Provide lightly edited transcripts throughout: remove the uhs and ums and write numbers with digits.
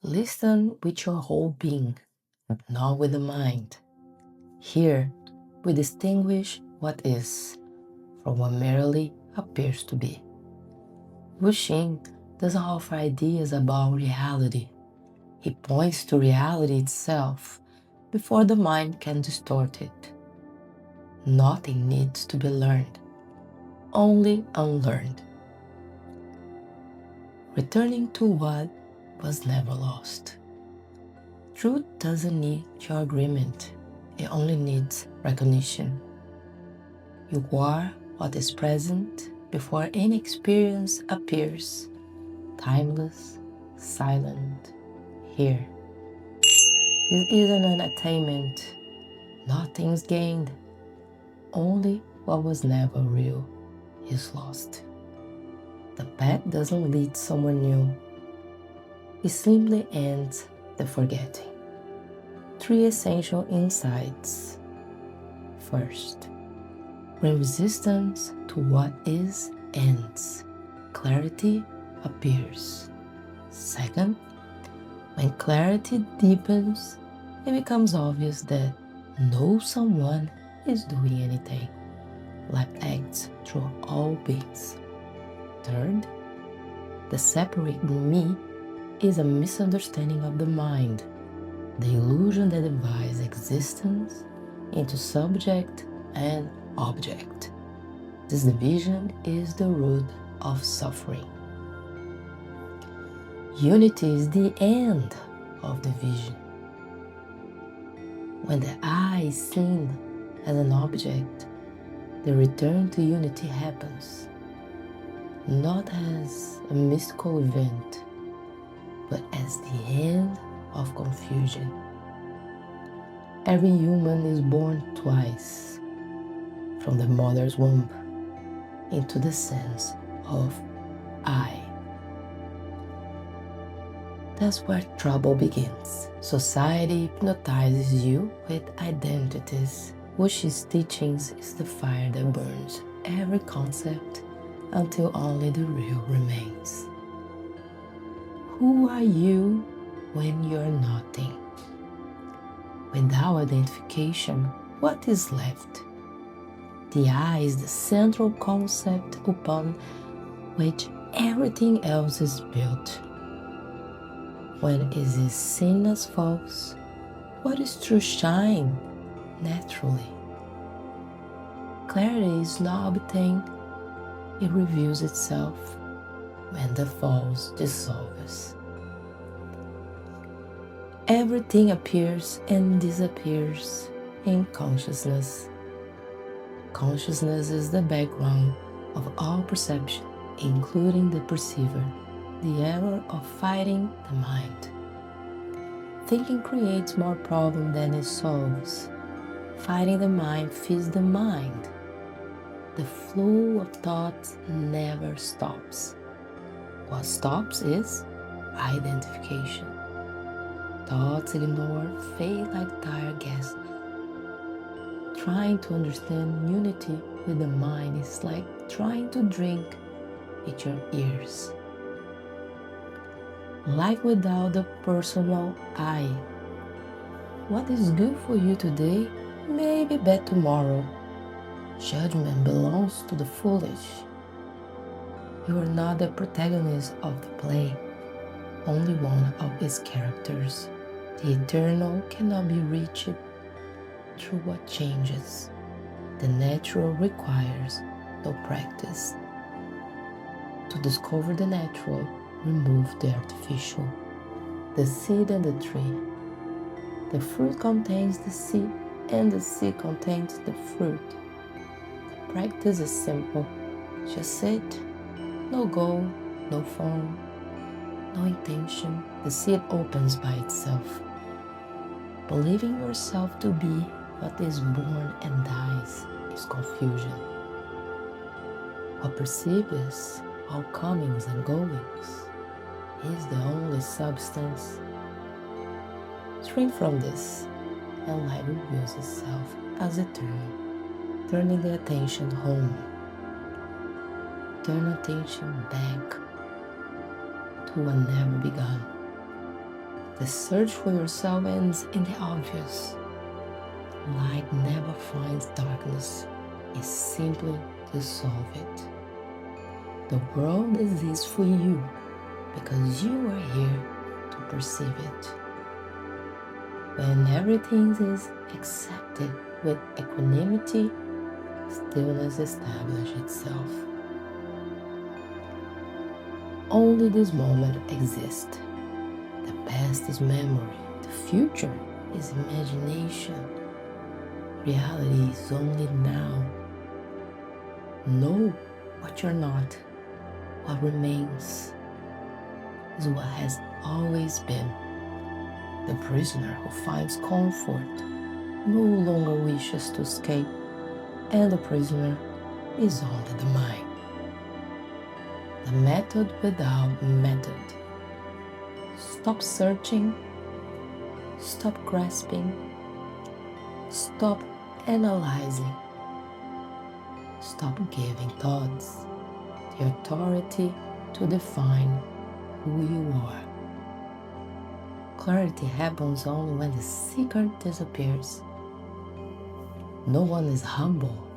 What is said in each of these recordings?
Listen with your whole being, not with the mind. Here, we distinguish what is from what merely appears to be. Wu Hsin doesn't offer ideas about reality. He points to reality itself before the mind can distort it. Nothing needs to be learned, only unlearned. Returning to what was never lost. Truth doesn't need your agreement, it only needs recognition. You are what is present before any experience appears, timeless, silent, here. This isn't an attainment, nothing's gained, only what was never real is lost. The path doesn't lead somewhere new, it simply ends the forgetting. 3 essential insights. First, when resistance to what is ends, clarity appears. Second, when clarity deepens, it becomes obvious that no someone is doing anything. Life acts through all beings. Third, the separating me is a misunderstanding of the mind, the illusion that divides existence into subject and object. This division is the root of suffering. Unity is the end of division. When the I is seen as an object, the return to unity happens, not as a mystical event, but as the end of confusion. Every human is born twice, from the mother's womb into the sense of I. That's where trouble begins. Society hypnotizes you with identities. Wu Hsin's teachings is the fire that burns every concept until only the real remains. Who are you when you're nothing? Without identification, what is left? The I is the central concept upon which everything else is built. When it is seen as false, what is true shine naturally. Clarity is not obtained, it reveals itself when the false dissolves. Everything appears and disappears in consciousness. Consciousness is the background of all perception, including the perceiver, the error of fighting the mind. Thinking creates more problem than it solves. Fighting the mind feeds the mind. The flow of thoughts never stops. What stops is identification. Thoughts ignore, fade like tired gas. Trying to understand unity with the mind is like trying to drink with your ears. Life without the personal I. What is good for you today may be bad tomorrow. Judgment belongs to the foolish. You are not the protagonist of the play, only one of its characters. The eternal cannot be reached through what changes. The natural requires no practice. To discover the natural, remove the artificial. The seed and the tree. The fruit contains the seed, and the seed contains the fruit. The practice is simple. Just sit, no goal, no form, no intention. The seed opens by itself. Believing yourself to be what is born and dies is confusion. What perceives all comings and goings is the only substance. Shrink from this, and life reveals itself as eternal, turning the attention home. Turn attention back to what never began. The search for yourself ends in the obvious. Light never finds darkness. It simply dissolves it. The world exists for you because you are here to perceive it. When everything is accepted with equanimity, stillness establishes itself. Only this moment exists. The past is memory. The future is imagination. Reality is only now. Know what you're not. What remains is what has always been. The prisoner who finds comfort no longer wishes to escape, and the prisoner is only the mind. The method without method. Stop searching, stop grasping, stop analyzing, stop giving thoughts the authority to define who you are. Clarity happens only when the seeker disappears. No one is humble.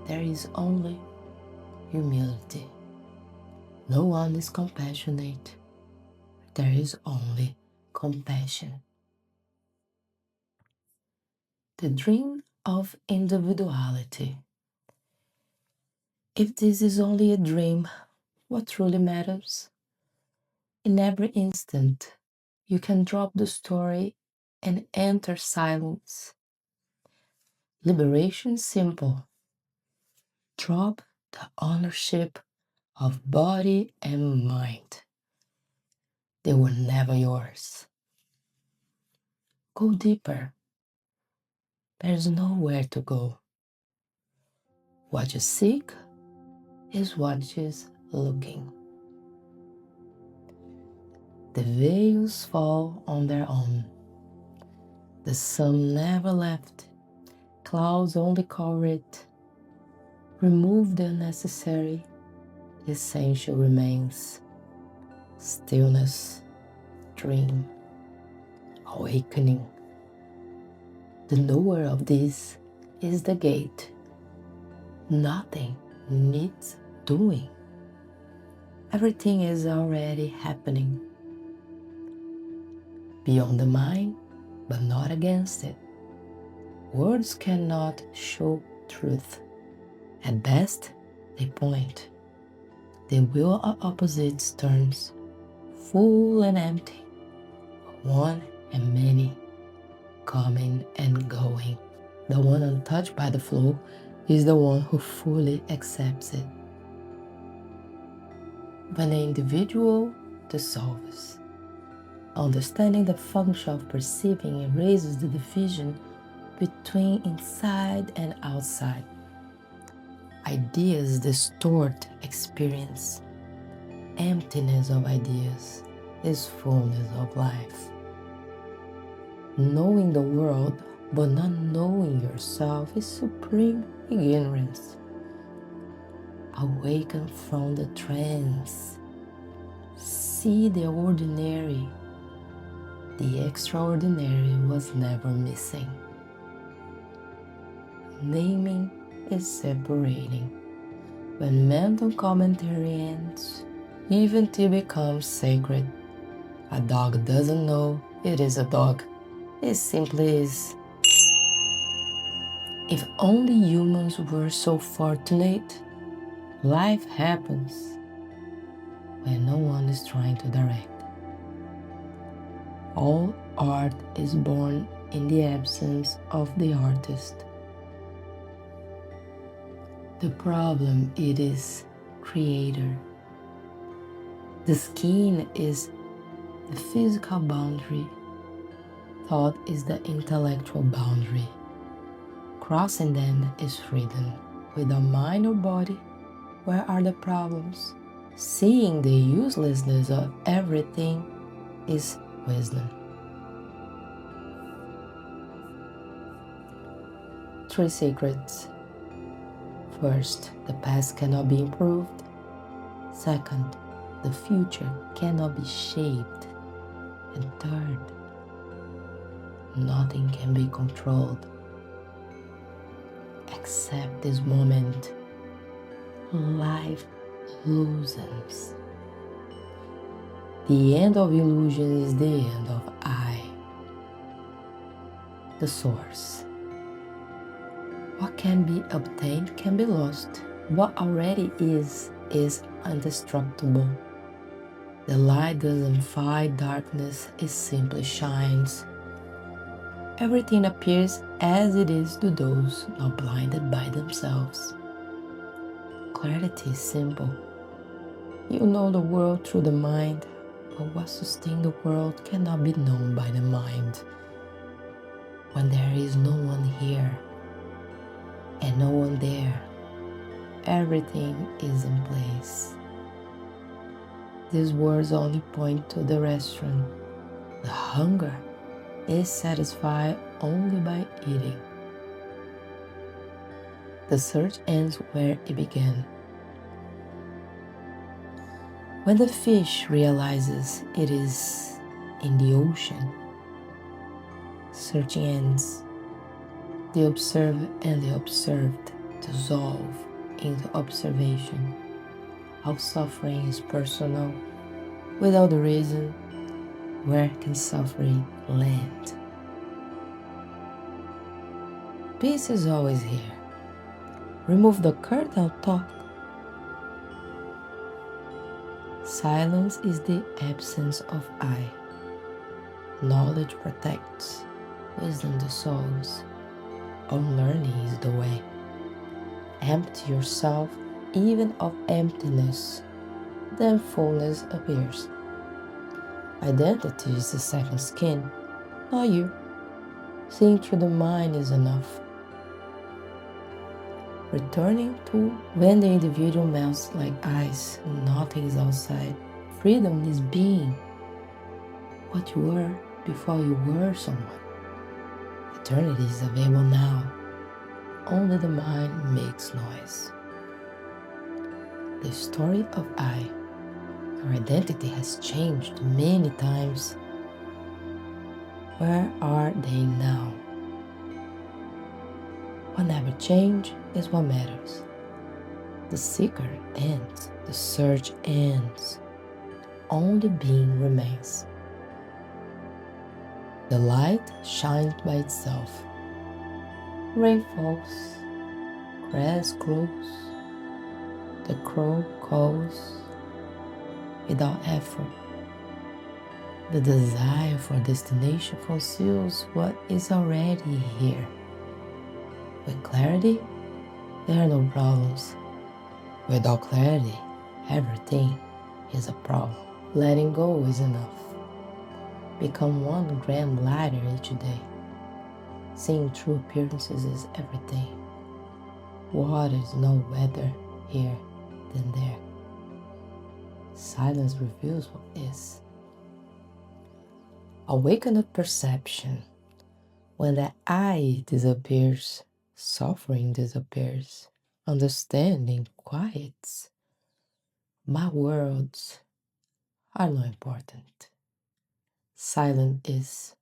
There is only humility. No one is compassionate. There is only compassion. The dream of individuality. If this is only a dream, what truly matters? In every instant, you can drop the story and enter silence. Liberation is simple. Drop the ownership of body and mind. They were never yours. Go deeper. There's nowhere to go. What you seek is what is looking. The veils fall on their own. The sun never left. Clouds only cover it. Remove the unnecessary. The essential remains. Stillness, dream, awakening. The knower of this is the gate. Nothing needs doing. Everything is already happening. Beyond the mind, but not against it. Words cannot show truth. At best, they point. The will of opposites turns, full and empty, one and many, coming and going. The one untouched by the flow is the one who fully accepts it. When the individual dissolves, understanding the function of perceiving erases the division between inside and outside. Ideas distort experience. Emptiness of ideas is fullness of life. Knowing the world but not knowing yourself is supreme ignorance. Awaken from the trance. See the ordinary. The extraordinary was never missing. Naming is separating. When mental commentary ends, even tea becomes sacred. A dog doesn't know it is a dog. It simply is. If only humans were so fortunate. Life happens when no one is trying to direct. All art is born in the absence of the artist. The problem it is creator. The skin is the physical boundary. Thought is the intellectual boundary. Crossing them is freedom. Without mind or body, where are the problems? Seeing the uselessness of everything is wisdom. 3 secrets. First, the past cannot be improved. Second, the future cannot be shaped. And third, nothing can be controlled. Except this moment, life loosens. The end of illusion is the end of I, the source. What can be obtained can be lost. What already is indestructible. The light doesn't fight darkness, it simply shines. Everything appears as it is to those not blinded by themselves. Clarity is simple. You know the world through the mind, but what sustains the world cannot be known by the mind. When there is no one here and no one there, everything is in place. These words only point to the restaurant. The hunger is satisfied only by eating. The search ends where it began. When the fish realizes it is in the ocean, searching ends. The observer and the observed dissolve into observation. How suffering is personal. Without the reason, where can suffering land? Peace is always here. Remove the curtain of thought. Silence is the absence of I. Knowledge protects, wisdom dissolves. Unlearning is the way. Empty yourself even of emptiness, then fullness appears. Identity is the second skin, not you. Seeing through the mind is enough. Returning to when the individual melts like ice, nothing is outside. Freedom is being what you were before you were someone. Eternity is available now. Only the mind makes noise. The story of I. Our identity has changed many times. Where are they now? What never changes is what matters. The seeker ends, the search ends. Only being remains. The light shines by itself. Rain falls, grass grows, the crow calls without effort. The desire for destination conceals what is already here. With clarity, there are no problems. Without clarity, everything is a problem. Letting go is enough. Become 1 gram lighter each day. Seeing true appearances is everything. Water is no weather here than there. Silence reveals what is. Awakened perception. When the I disappears, suffering disappears. Understanding quiets. My words are not important. Silent is.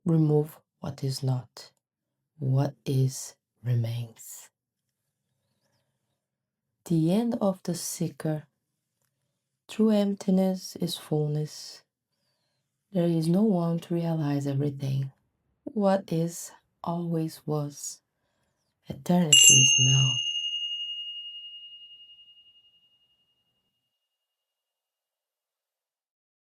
Remove what is not. What is remains. The end of the seeker. True emptiness is fullness. There is no one to realize everything. What is always was. Eternity is now.